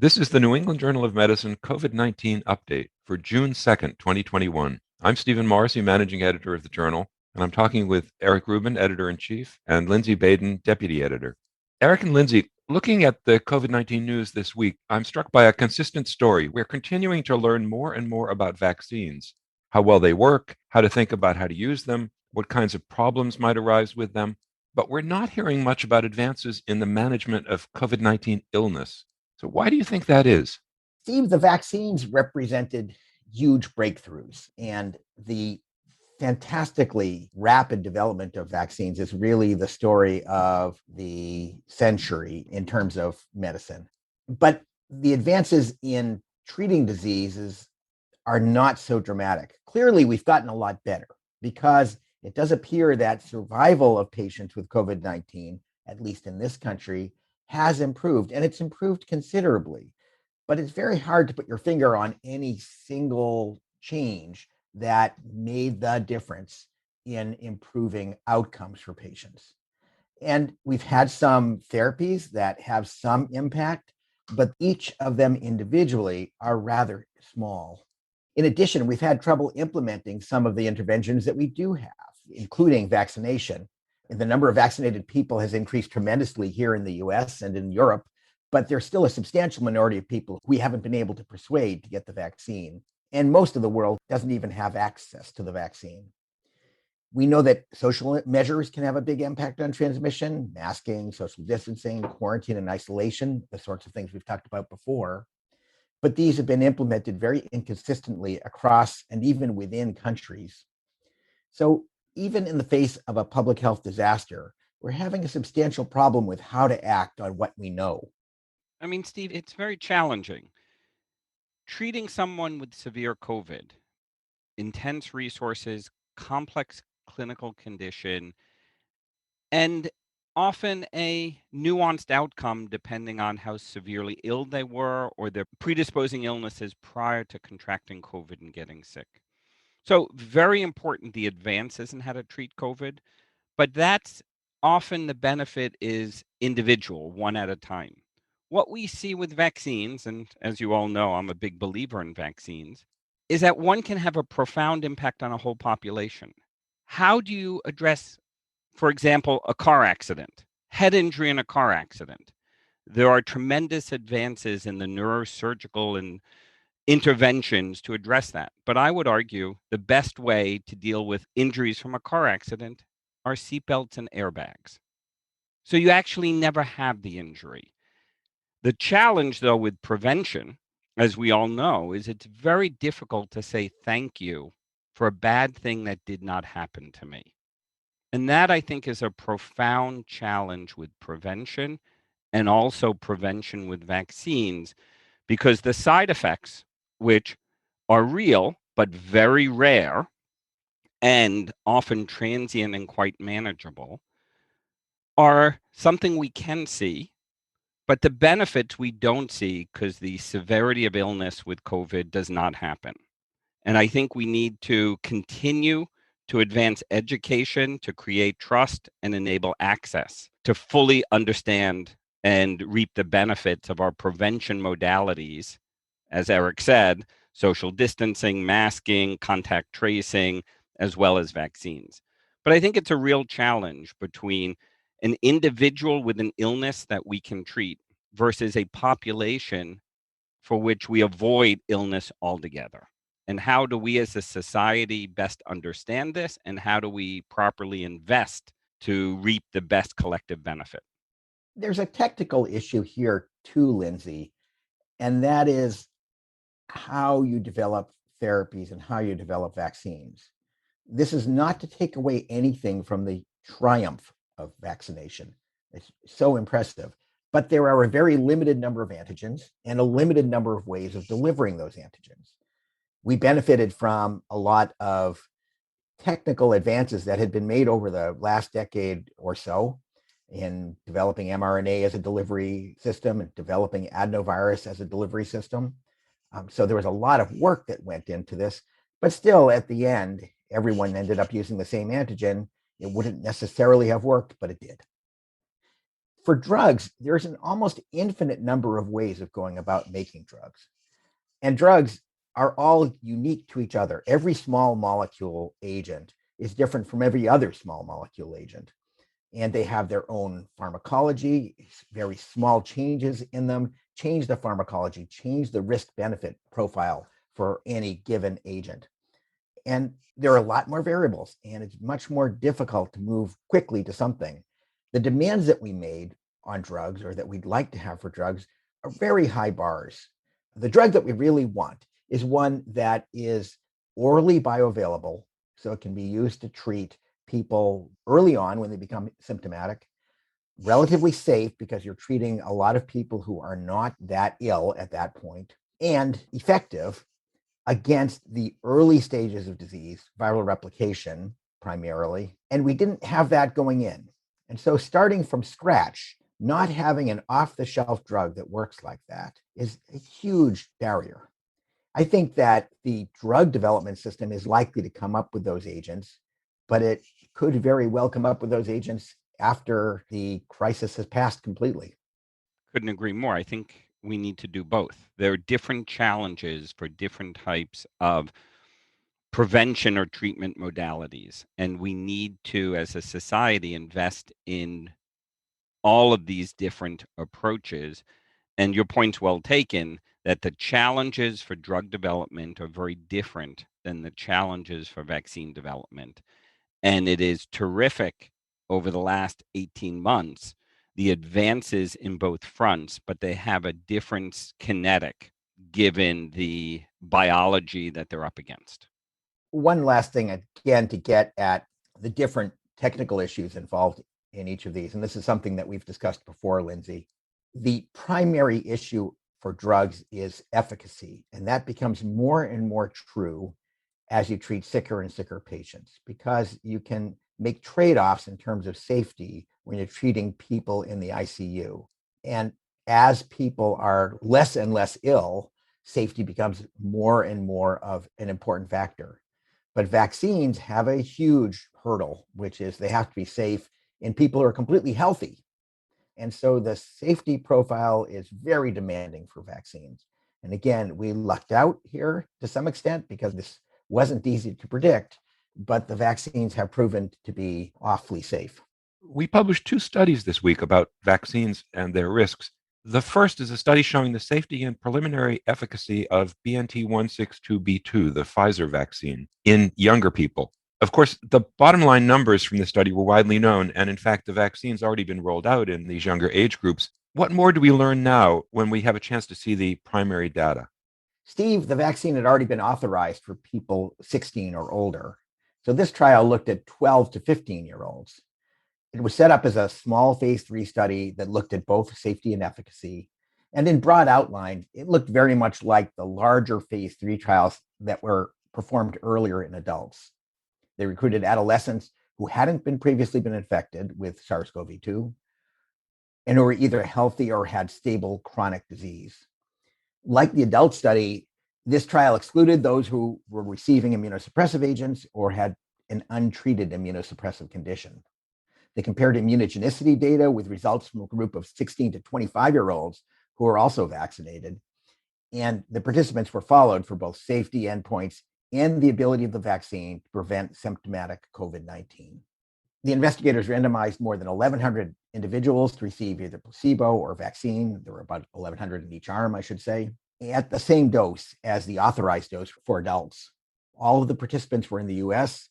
This is the New England Journal of Medicine COVID-19 update for June 2nd, 2021. I'm Stephen Morrissey, managing editor of the journal, and I'm talking with Eric Rubin, editor-in-chief, and Lindsey Baden, deputy editor. Eric and Lindsey, looking at the COVID-19 news this week, I'm struck by a consistent story. We're continuing to learn more and more about vaccines, how well they work, how to think about how to use them, what kinds of problems might arise with them. But we're not hearing much about advances in the management of COVID-19 illness. So why do you think that is? Steve, the vaccines represented huge breakthroughs, and the fantastically rapid development of vaccines is really the story of the century in terms of medicine. But the advances in treating diseases are not so dramatic. Clearly, we've gotten a lot better because it does appear that survival of patients with COVID-19, at least in this country, has improved, and it's improved considerably. But it's very hard to put your finger on any single change that made the difference in improving outcomes for patients. And we've had some therapies that have some impact, but each of them individually are rather small. In addition, we've had trouble implementing some of the interventions that we do have, including vaccination. The number of vaccinated people has increased tremendously here in the US and in Europe, but there's still a substantial minority of people we haven't been able to persuade to get the vaccine. And most of the world doesn't even have access to the vaccine. We know that social measures can have a big impact on transmission: masking, social distancing, quarantine and isolation, the sorts of things we've talked about before. But these have been implemented very inconsistently across and even within countries. So even in the face of a public health disaster, we're having a substantial problem with how to act on what we know. I mean, Steve, it's very challenging. Treating someone with severe COVID, intense resources, complex clinical condition, and often a nuanced outcome depending on how severely ill they were or their predisposing illnesses prior to contracting COVID and getting sick. So, very important the advances in how to treat COVID, but that's often the benefit is individual, one at a time. What we see with vaccines, and as you all know, I'm a big believer in vaccines, is that one can have a profound impact on a whole population. How do you address, for example, a car accident, head injury in a car accident? There are tremendous advances in the neurosurgical and interventions to address that. But I would argue the best way to deal with injuries from a car accident are seatbelts and airbags. So you actually never have the injury. The challenge, though, with prevention, as we all know, is it's very difficult to say thank you for a bad thing that did not happen to me. And that, I think, is a profound challenge with prevention and also prevention with vaccines, because the side effects, which are real but very rare and often transient and quite manageable, are something we can see, but the benefits we don't see because the severity of illness with COVID does not happen. And I think we need to continue to advance education to create trust and enable access to fully understand and reap the benefits of our prevention modalities. As Eric said, social distancing, masking, contact tracing, as well as vaccines. But I think it's a real challenge between an individual with an illness that we can treat versus a population for which we avoid illness altogether. And how do we as a society best understand this? And how do we properly invest to reap the best collective benefit? There's a technical issue here too, Lindsey, and that is how you develop therapies and how you develop vaccines. This is not to take away anything from the triumph of vaccination. It's so impressive. But there are a very limited number of antigens and a limited number of ways of delivering those antigens. We benefited from a lot of technical advances that had been made over the last decade or so in developing mRNA as a delivery system and developing adenovirus as a delivery system. So there was a lot of work that went into this, but still at the end, everyone ended up using the same antigen. It wouldn't necessarily have worked, but it did. For drugs, there's an almost infinite number of ways of going about making drugs. And drugs are all unique to each other. Every small molecule agent is different from every other small molecule agent. And they have their own pharmacology. Very small changes in them change the pharmacology, change the risk benefit profile for any given agent. And there are a lot more variables, and it's much more difficult to move quickly to something. The demands that we made on drugs, or that we'd like to have for drugs, are very high bars. The drug that we really want is one that is orally bioavailable, so it can be used to treat people early on when they become symptomatic, relatively safe because you're treating a lot of people who are not that ill at that point, and effective against the early stages of disease, viral replication primarily. And we didn't have that going in. And so starting from scratch, not having an off-the-shelf drug that works like that is a huge barrier. I think that the drug development system is likely to come up with those agents, but it could very well come up with those agents after the crisis has passed completely. Couldn't agree more. I think we need to do both. There are different challenges for different types of prevention or treatment modalities, and we need to, as a society, invest in all of these different approaches. And your point's well taken that the challenges for drug development are very different than the challenges for vaccine development. And it is terrific over the last 18 months, the advances in both fronts, but they have a different kinetic given the biology that they're up against. One last thing, again, to get at the different technical issues involved in each of these, and this is something that we've discussed before, Lindsey. The primary issue for drugs is efficacy, and that becomes more and more true as you treat sicker and sicker patients, because you can make trade-offs in terms of safety when you're treating people in the ICU. And as people are less and less ill, safety becomes more and more of an important factor. But vaccines have a huge hurdle, which is they have to be safe in people who are completely healthy. And so the safety profile is very demanding for vaccines. And again, we lucked out here to some extent because this wasn't easy to predict, but the vaccines have proven to be awfully safe. We published 2 studies this week about vaccines and their risks. The first is a study showing the safety and preliminary efficacy of BNT162b2, the Pfizer vaccine, in younger people. Of course, the bottom line numbers from the study were widely known, and in fact, the vaccine's already been rolled out in these younger age groups. What more do we learn now when we have a chance to see the primary data? Steve, the vaccine had already been authorized for people 16 or older. So this trial looked at 12 to 15-year-olds. It was set up as a small phase 3 study that looked at both safety and efficacy. And in broad outline, it looked very much like the larger phase 3 trials that were performed earlier in adults. They recruited adolescents who hadn't previously been infected with SARS-CoV-2 and who were either healthy or had stable chronic disease. Like the adult study, this trial excluded those who were receiving immunosuppressive agents or had an untreated immunosuppressive condition. They compared immunogenicity data with results from a group of 16 to 25-year-olds who were also vaccinated. And the participants were followed for both safety endpoints and the ability of the vaccine to prevent symptomatic COVID-19. The investigators randomized more than 1,100 individuals to receive either placebo or vaccine. There were about 1,100 in each arm, I should say, at the same dose as the authorized dose for adults. All of the participants were in the US.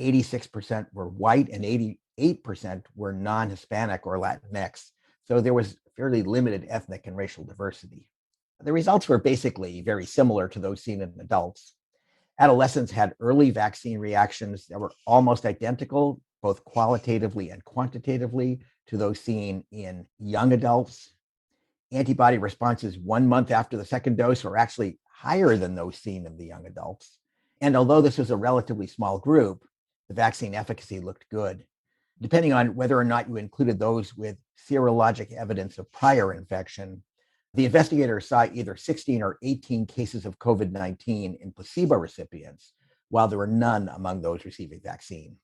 86% were white and 88% were non-Hispanic or Latinx. So there was fairly limited ethnic and racial diversity. The results were basically very similar to those seen in adults. Adolescents had early vaccine reactions that were almost identical, both qualitatively and quantitatively, to those seen in young adults. Antibody responses 1 month after the second dose were actually higher than those seen in the young adults. And although this was a relatively small group, the vaccine efficacy looked good. Depending on whether or not you included those with serologic evidence of prior infection, the investigators saw either 16 or 18 cases of COVID-19 in placebo recipients, while there were none among those receiving vaccine.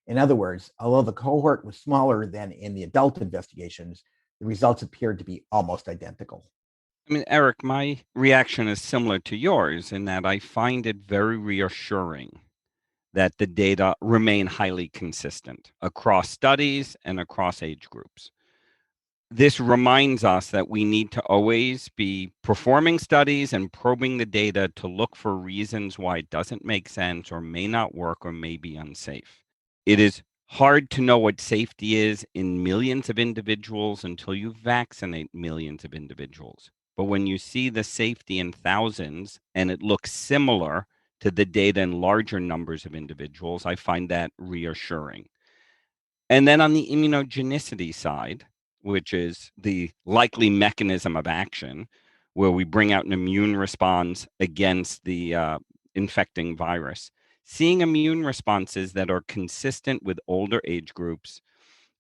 In other words, although the cohort was smaller than in the adult investigations, the results appeared to be almost identical. I mean, Eric, my reaction is similar to yours in that I find it very reassuring that the data remain highly consistent across studies and across age groups. This reminds us that we need to always be performing studies and probing the data to look for reasons why it doesn't make sense or may not work or may be unsafe. It is hard to know what safety is in millions of individuals until you vaccinate millions of individuals. But when you see the safety in thousands and it looks similar to the data in larger numbers of individuals, I find that reassuring. And then on the immunogenicity side, which is the likely mechanism of action, where we bring out an immune response against the infecting virus, seeing immune responses that are consistent with older age groups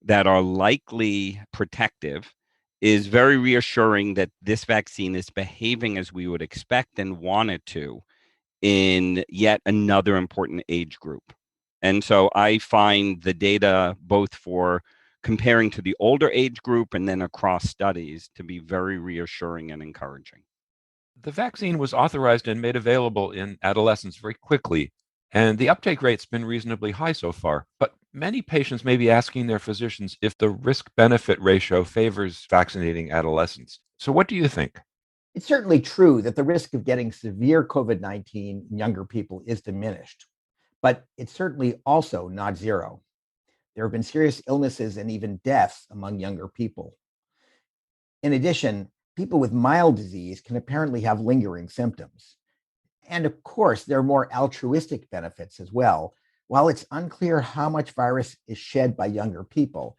that are likely protective is very reassuring that this vaccine is behaving as we would expect and want it to in yet another important age group. And so I find the data both for comparing to the older age group and then across studies to be very reassuring and encouraging. The vaccine was authorized and made available in adolescents very quickly, and the uptake rate's been reasonably high so far. But many patients may be asking their physicians if the risk-benefit ratio favors vaccinating adolescents. So what do you think? It's certainly true that the risk of getting severe COVID-19 in younger people is diminished, but it's certainly also not zero. There have been serious illnesses and even deaths among younger people. In addition, people with mild disease can apparently have lingering symptoms. And of course, there are more altruistic benefits as well. While it's unclear how much virus is shed by younger people,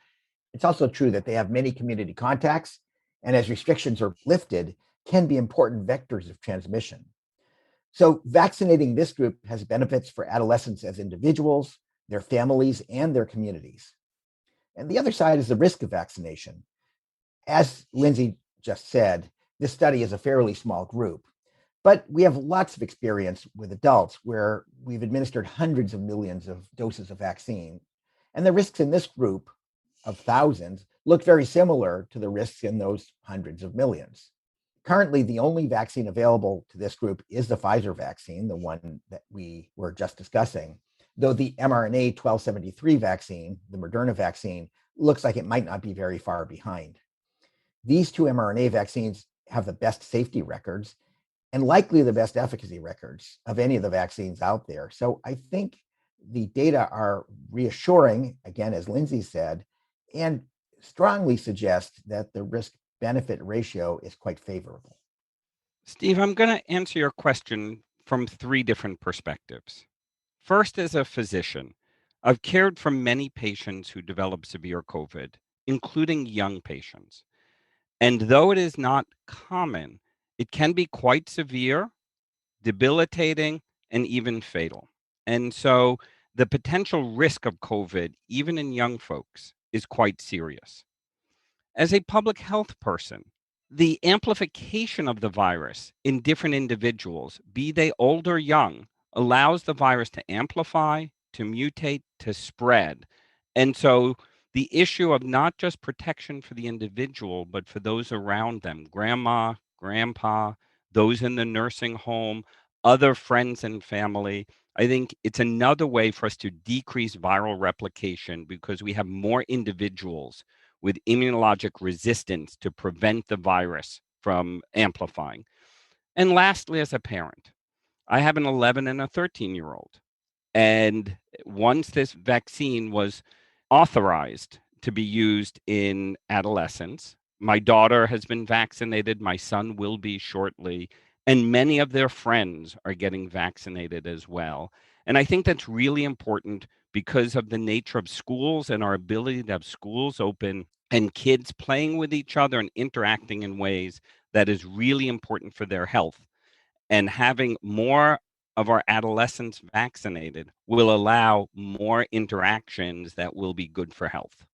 it's also true that they have many community contacts, and as restrictions are lifted, can be important vectors of transmission. So, vaccinating this group has benefits for adolescents as individuals, their families, and their communities. And the other side is the risk of vaccination. As Lindsey just said, this study is a fairly small group, but we have lots of experience with adults where we've administered hundreds of millions of doses of vaccine. And the risks in this group of thousands look very similar to the risks in those hundreds of millions. Currently, the only vaccine available to this group is the Pfizer vaccine, the one that we were just discussing, though the mRNA 1273 vaccine, the Moderna vaccine, looks like it might not be very far behind. These two mRNA vaccines have the best safety records and likely the best efficacy records of any of the vaccines out there. So I think the data are reassuring, again, as Lindsey said, and strongly suggest that the risk-benefit ratio is quite favorable. Steve, I'm going to answer your question from three different perspectives. First, as a physician, I've cared for many patients who develop severe COVID, including young patients. And though it is not common, it can be quite severe, debilitating, and even fatal. And so the potential risk of COVID, even in young folks, is quite serious. As a public health person, the amplification of the virus in different individuals, be they old or young, allows the virus to amplify, to mutate, to spread. And so the issue of not just protection for the individual, but for those around them, grandma, grandpa, those in the nursing home, other friends and family, I think it's another way for us to decrease viral replication because we have more individuals with immunologic resistance to prevent the virus from amplifying. And lastly, as a parent, I have an 11 and a 13-year-old. And once this vaccine was authorized to be used in adolescents, my daughter has been vaccinated, my son will be shortly, and many of their friends are getting vaccinated as well. And I think that's really important because of the nature of schools and our ability to have schools open and kids playing with each other and interacting in ways that is really important for their health. And having more of our adolescents vaccinated will allow more interactions that will be good for health.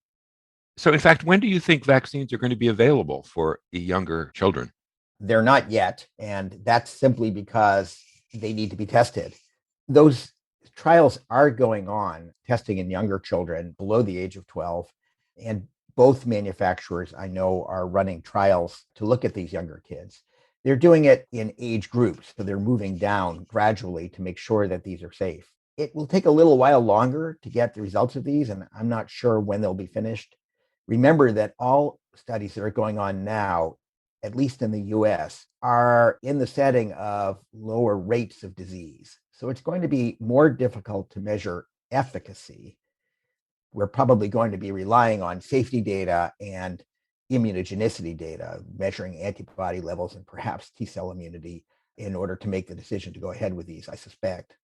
So, in fact, when do you think vaccines are going to be available for younger children? They're not yet, and that's simply because they need to be tested. Those Trials are going on, testing in younger children below the age of 12. And both manufacturers I know are running trials to look at these younger kids. They're doing it in age groups, so they're moving down gradually to make sure that these are safe. It will take a little while longer to get the results of these, and I'm not sure when they'll be finished. Remember that all studies that are going on now, at least in the US, are in the setting of lower rates of disease. So it's going to be more difficult to measure efficacy. We're probably going to be relying on safety data and immunogenicity data, measuring antibody levels and perhaps T cell immunity in order to make the decision to go ahead with these, I suspect.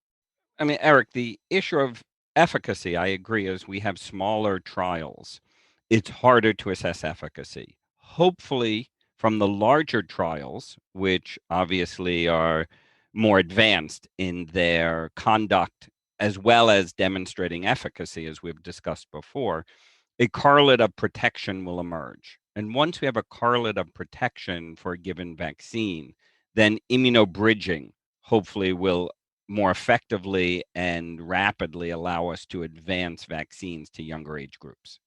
I mean, Eric, the issue of efficacy, I agree, is we have smaller trials. It's harder to assess efficacy. Hopefully, from the larger trials, which obviously are more advanced in their conduct as well as demonstrating efficacy, as we've discussed before, a correlate of protection will emerge. And once we have a correlate of protection for a given vaccine, then immunobridging hopefully will more effectively and rapidly allow us to advance vaccines to younger age groups.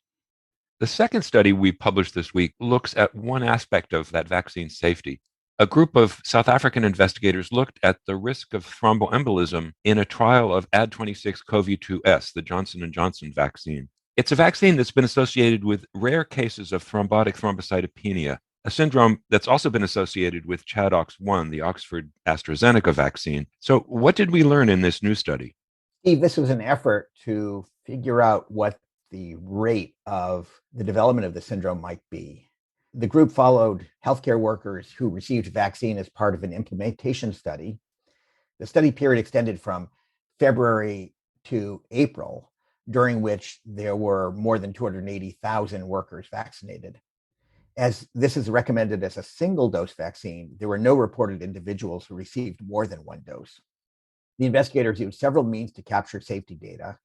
The second study we published this week looks at one aspect of that vaccine safety. A group of South African investigators looked at the risk of thromboembolism in a trial of Ad26-CoV2S, the Johnson & Johnson vaccine. It's a vaccine that's been associated with rare cases of thrombotic thrombocytopenia, a syndrome that's also been associated with ChAdOx1, the Oxford AstraZeneca vaccine. So what did we learn in this new study? Steve, this was an effort to figure out what the rate of the development of the syndrome might be. The group followed healthcare workers who received vaccine as part of an implementation study. The study period extended from February to April, during which there were more than 280,000 workers vaccinated. As this is recommended as a single dose vaccine, there were no reported individuals who received more than one dose. The investigators used several means to capture safety data.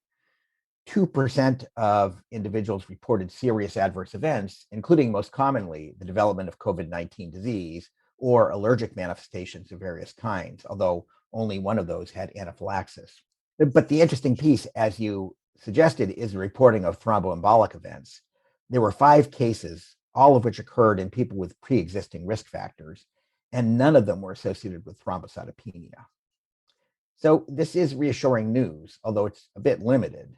2% of individuals reported serious adverse events, including most commonly the development of COVID-19 disease or allergic manifestations of various kinds, although only one of those had anaphylaxis. But the interesting piece, as you suggested, is the reporting of thromboembolic events. There were 5 cases, all of which occurred in people with pre-existing risk factors, and none of them were associated with thrombocytopenia. So this is reassuring news, although it's a bit limited.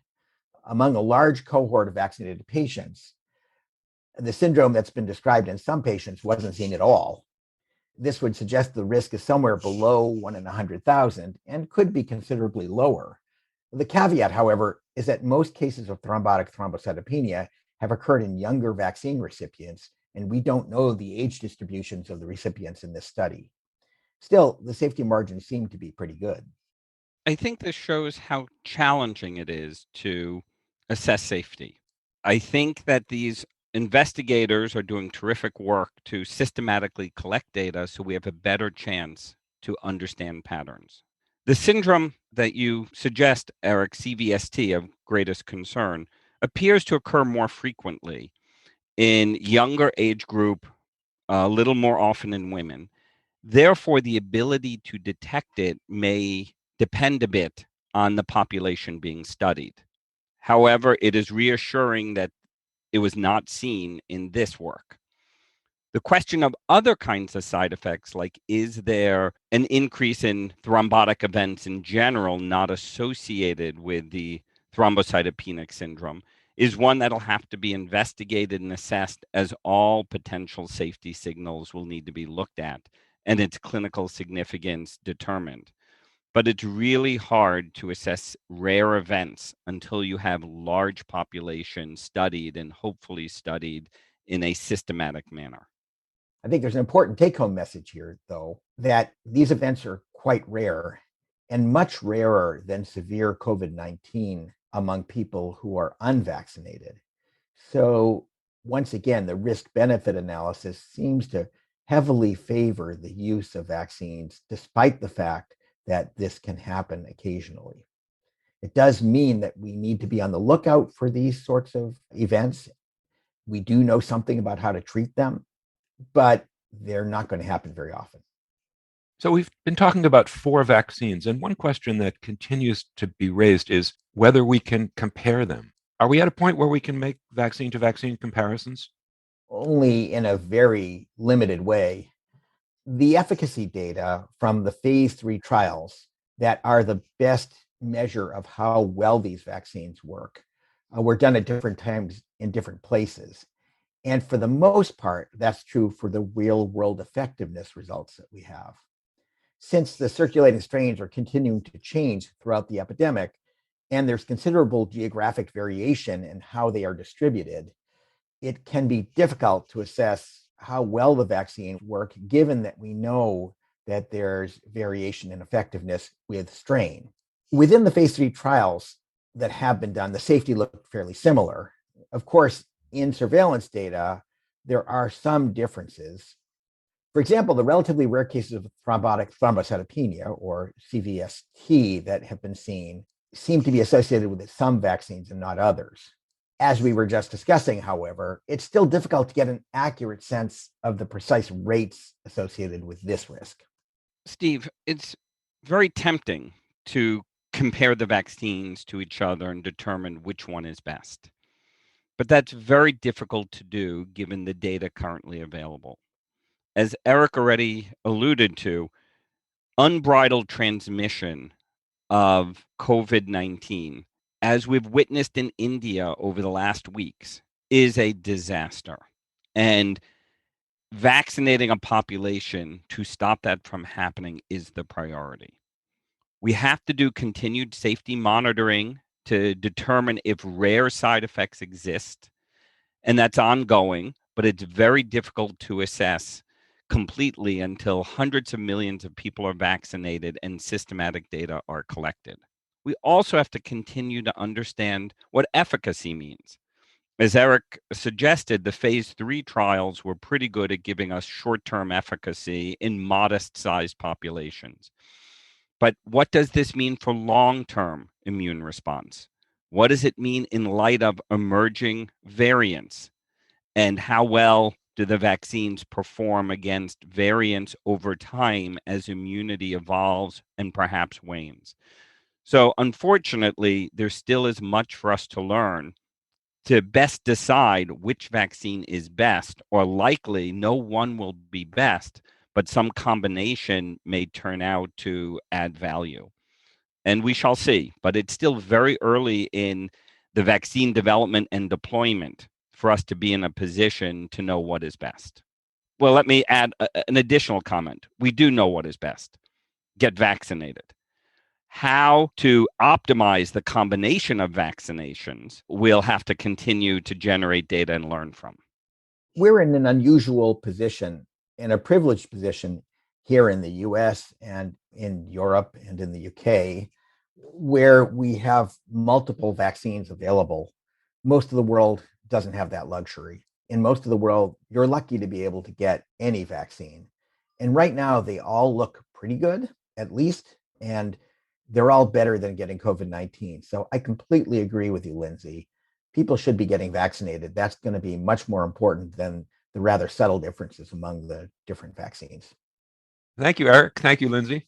Among a large cohort of vaccinated patients, the syndrome that's been described in some patients wasn't seen at all. This would suggest the risk is somewhere below 1 in 100,000 and could be considerably lower. The caveat, however, is that most cases of thrombotic thrombocytopenia have occurred in younger vaccine recipients, and we don't know the age distributions of the recipients in this study. Still, the safety margins seem to be pretty good. I think this shows how challenging it is to assess safety. I think that these investigators are doing terrific work to systematically collect data so we have a better chance to understand patterns. The syndrome that you suggest, Eric, CVST, of greatest concern, appears to occur more frequently in younger age group, a little more often in women. Therefore, the ability to detect it may depend a bit on the population being studied. However, it is reassuring that it was not seen in this work. The question of other kinds of side effects, like is there an increase in thrombotic events in general not associated with the thrombocytopenic syndrome, is one that'll have to be investigated and assessed, as all potential safety signals will need to be looked at and its clinical significance determined. But it's really hard to assess rare events until you have large populations studied and hopefully studied in a systematic manner. I think there's an important take home message here, though, that these events are quite rare and much rarer than severe COVID-19 among people who are unvaccinated. So, once again, the risk benefit analysis seems to heavily favor the use of vaccines, despite the fact that this can happen occasionally. It does mean that we need to be on the lookout for these sorts of events. We do know something about how to treat them, but they're not going to happen very often. So we've been talking about 4 vaccines, and one question that continues to be raised is whether we can compare them. Are we at a point where we can make vaccine to vaccine comparisons? Only in a very limited way. The efficacy data from the phase 3 trials that are the best measure of how well these vaccines work were done at different times in different places. And for the most part, that's true for the real world effectiveness results that we have. Since the circulating strains are continuing to change throughout the epidemic, and there's considerable geographic variation in how they are distributed, it can be difficult to assess how well the vaccine work, given that we know that there's variation in effectiveness with strain. Within the phase 3 trials that have been done, the safety looked fairly similar. Of course, in surveillance data, there are some differences. For example, the relatively rare cases of thrombotic thrombocytopenia, or CVST, that have been seen seem to be associated with some vaccines and not others. As we were just discussing, however, it's still difficult to get an accurate sense of the precise rates associated with this risk. Steve, it's very tempting to compare the vaccines to each other and determine which one is best. But that's very difficult to do given the data currently available. As Eric already alluded to, unbridled transmission of COVID-19, as we've witnessed in India over the last weeks, is a disaster. And vaccinating a population to stop that from happening is the priority. We have to do continued safety monitoring to determine if rare side effects exist, and that's ongoing, but it's very difficult to assess completely until hundreds of millions of people are vaccinated and systematic data are collected. We also have to continue to understand what efficacy means. As Eric suggested, the phase 3 trials were pretty good at giving us short-term efficacy in modest-sized populations. But what does this mean for long-term immune response? What does it mean in light of emerging variants? And how well do the vaccines perform against variants over time as immunity evolves and perhaps wanes? So, unfortunately, there still is much for us to learn to best decide which vaccine is best, or likely no one will be best, but some combination may turn out to add value. And we shall see, but it's still very early in the vaccine development and deployment for us to be in a position to know what is best. Well, let me add an additional comment. We do know what is best. Get vaccinated. How to optimize the combination of vaccinations, we'll have to continue to generate data and learn from. We're in an unusual position, in a privileged position here in the US and in Europe and in the UK, where we have multiple vaccines available. Most of the world doesn't have that luxury. In most of the world, you're lucky to be able to get any vaccine. And right now, they all look pretty good, at least, and they're all better than getting COVID-19. So I completely agree with you, Lindsey. People should be getting vaccinated. That's going to be much more important than the rather subtle differences among the different vaccines. Thank you, Eric. Thank you, Lindsey.